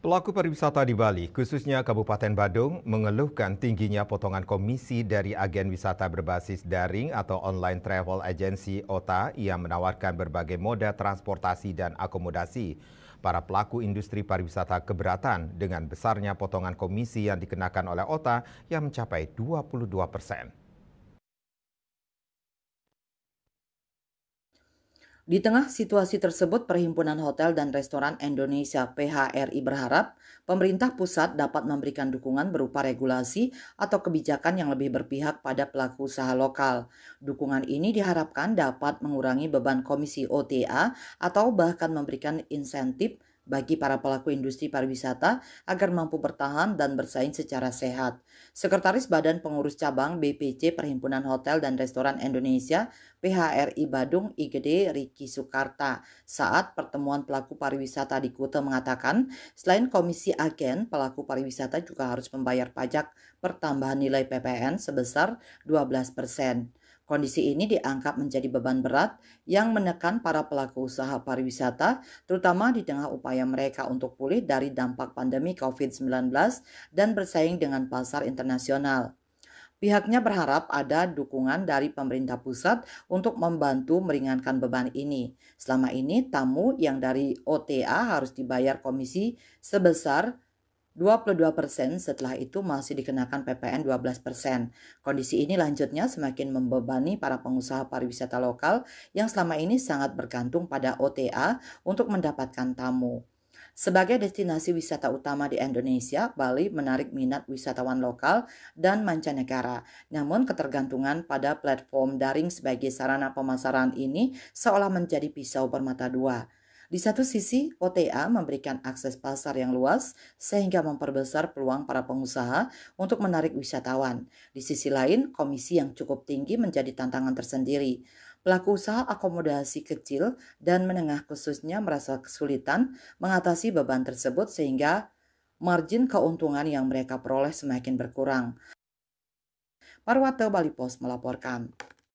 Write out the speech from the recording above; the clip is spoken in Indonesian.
Pelaku pariwisata di Bali, khususnya Kabupaten Badung, mengeluhkan tingginya potongan komisi dari agen wisata berbasis daring atau online travel agency OTA yang menawarkan berbagai moda transportasi dan akomodasi. Para pelaku industri pariwisata keberatan dengan besarnya potongan komisi yang dikenakan oleh OTA yang mencapai 22%. Di tengah situasi tersebut, Perhimpunan Hotel dan Restoran Indonesia (PHRI) berharap pemerintah pusat dapat memberikan dukungan berupa regulasi atau kebijakan yang lebih berpihak pada pelaku usaha lokal. Dukungan ini diharapkan dapat mengurangi beban komisi OTA atau bahkan memberikan insentif bagi para pelaku industri pariwisata agar mampu bertahan dan bersaing secara sehat. Sekretaris Badan Pengurus Cabang BPC Perhimpunan Hotel dan Restoran Indonesia PHRI Badung IGD Riki Sukarta saat pertemuan pelaku pariwisata di Kuta mengatakan, selain komisi agen, pelaku pariwisata juga harus membayar pajak pertambahan nilai PPN sebesar 12%. Kondisi ini dianggap menjadi beban berat yang menekan para pelaku usaha pariwisata, terutama di tengah upaya mereka untuk pulih dari dampak pandemi COVID-19 dan bersaing dengan pasar internasional. Pihaknya berharap ada dukungan dari pemerintah pusat untuk membantu meringankan beban ini. Selama ini, tamu yang dari OTA harus dibayar komisi sebesar 22%, setelah itu masih dikenakan PPN 12%. Kondisi ini lanjutnya semakin membebani para pengusaha pariwisata lokal yang selama ini sangat bergantung pada OTA untuk mendapatkan tamu. Sebagai destinasi wisata utama di Indonesia, Bali menarik minat wisatawan lokal dan mancanegara. Namun ketergantungan pada platform daring sebagai sarana pemasaran ini seolah menjadi pisau bermata dua. Di satu sisi, OTA memberikan akses pasar yang luas sehingga memperbesar peluang para pengusaha untuk menarik wisatawan. Di sisi lain, komisi yang cukup tinggi menjadi tantangan tersendiri. Pelaku usaha akomodasi kecil dan menengah khususnya merasa kesulitan mengatasi beban tersebut sehingga margin keuntungan yang mereka peroleh semakin berkurang. Parwata Bali Pos melaporkan.